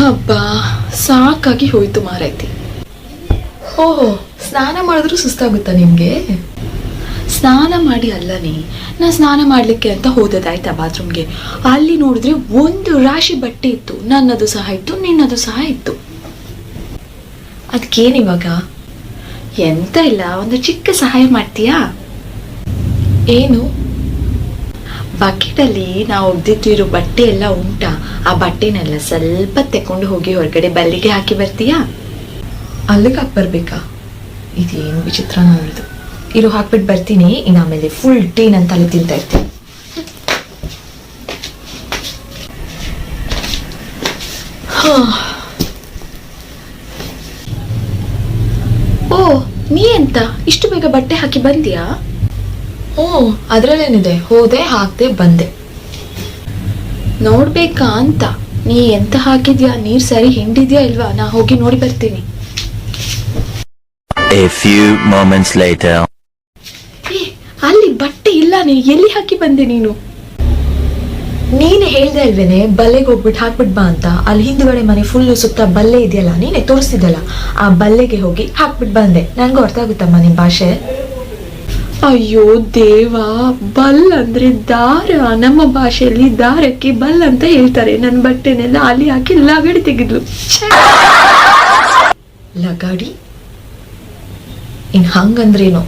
ಹಬ್ಬ ಸಾಕಾಗಿ ಹೋಯ್ತು ಮಾರೈತಿ. ಓಹೋ, ಸ್ನಾನ ಮಾಡಿದ್ರು ಸುಸ್ತಾಗುತ್ತಾ ನಿಮ್ಗೆ? ಸ್ನಾನ ಮಾಡಿ ಅಲ್ಲನೇ, ನಾ ಸ್ನಾನ ಮಾಡ್ಲಿಕ್ಕೆ ಅಂತ ಹೋದದಾಯ್ತಾ ಬಾತ್ರೂಮ್ಗೆ. ಅಲ್ಲಿ ನೋಡಿದ್ರೆ ಒಂದು ರಾಶಿ ಬಟ್ಟೆ ಇತ್ತು. ನನ್ನದು ಸಹ ಇತ್ತು, ನಿನ್ನದು ಸಹ ಇತ್ತು. ಅದಕ್ಕೇನಿವಾಗ? ಎಂತ ಇಲ್ಲ, ಒಂದು ಚಿಕ್ಕ ಸಹಾಯ ಮಾಡ್ತೀಯಾ? ಏನು? ಬಕೆಟಲ್ಲಿ ನಾವು ಒಗ್ದಿಟ್ಟಿರೋ ಬಟ್ಟೆ ಎಲ್ಲ ಉಂಟಾ? ಆ ಬಟ್ಟೆನೆಲ್ಲ ಸ್ವಲ್ಪ ತೆಕೊಂಡು ಹೋಗಿ ಹೊರಗಡೆ ಬಲ್ಲಿಗೆ ಹಾಕಿ ಬರ್ತೀಯಾ? ಅಲ್ಲಿಗೆ ಹಾಕಿ ಬರ್ಬೇಕಾ? ಇದೇನು ವಿಚಿತ್ರ ನೋಡಿದು. ಇರು, ಹಾಕ್ಬಿಟ್ಟು ಬರ್ತೀನಿ. ಇನ್ನು ಆಮೇಲೆ ಫುಲ್ ಟೀ ನನ್ನ ತಲೆ ತಿಂತಾ ಇರ್ತೀನಿ. ಓ, ನೀ ಎಂತ ಇಷ್ಟು ಬೇಗ ಬಟ್ಟೆ ಹಾಕಿ ಬಂದಿಯಾ? ಅದ್ರಲ್ಲೇನಿದೆ, ಹೋದೆ ಹಾಕ್ದೆ ಬಂದೆ. ನೋಡ್ಬೇಕಾ ಅಂತ. ನೀ ಎಂತ ಹಾಕಿದ್ಯಾ, ನೀರ್ ಸರಿ ಹಿಂಡಿದ್ಯಾ ಇಲ್ವಾ? ನಾ ಹೋಗಿ ನೋಡಿ ಬರ್ತೀನಿ. A few moments later. ಅಲ್ಲಿ ಬಟ್ಟೆ ಇಲ್ಲ, ನೀನು ಎಲ್ಲಿ ಹಾಕಿ ಬಂದೆ ನೀನು? ನೀನೆ ಹೇಳ್ದೆ ಅಲ್ವೇನೆ ಬಲ್ಲೆಗೆ ಹೋಗ್ಬಿಟ್ಟು ಹಾಕ್ಬಿಟ್ ಬಾ ಅಂತ. ಅಲ್ಲಿ ಹಿಂದ್ಗಡೆ ಮನೆ ಫುಲ್ ಸುತ್ತ ಬಲ್ಲೆ ಇದೆಯಲ್ಲ, ನೀನೆ ತೋರಿಸ್ತಿದ್ದಲ್ಲ, ಆ ಬಲ್ಲೆಗೆ ಹೋಗಿ ಹಾಕ್ಬಿಟ್ ಬಂದೆ. ನನ್ಗೂ ಅರ್ಥ ಆಗುತ್ತಮ್ಮ ನಿಮ್ ಭಾಷೆ. ಅಯ್ಯೋ ದೇವಾ, ಬಲ್ ಅಂದ್ರೆ ದಾರ. ನಮ್ಮ ಭಾಷೆಯಲ್ಲಿ ದಾರಕ್ಕೆ ಬಲ್ ಅಂತ ಹೇಳ್ತಾರೆ. ನನ್ನ ಬಟ್ಟೆನೆಲ್ಲ ಅಲ್ಲಿ ಹಾಕಿ ಲಗಡಿ ತೆಗೆದ್ಲು. ಲಗಾಡಿ? ಇನ್ ಹಂಗಂದ್ರೇನು?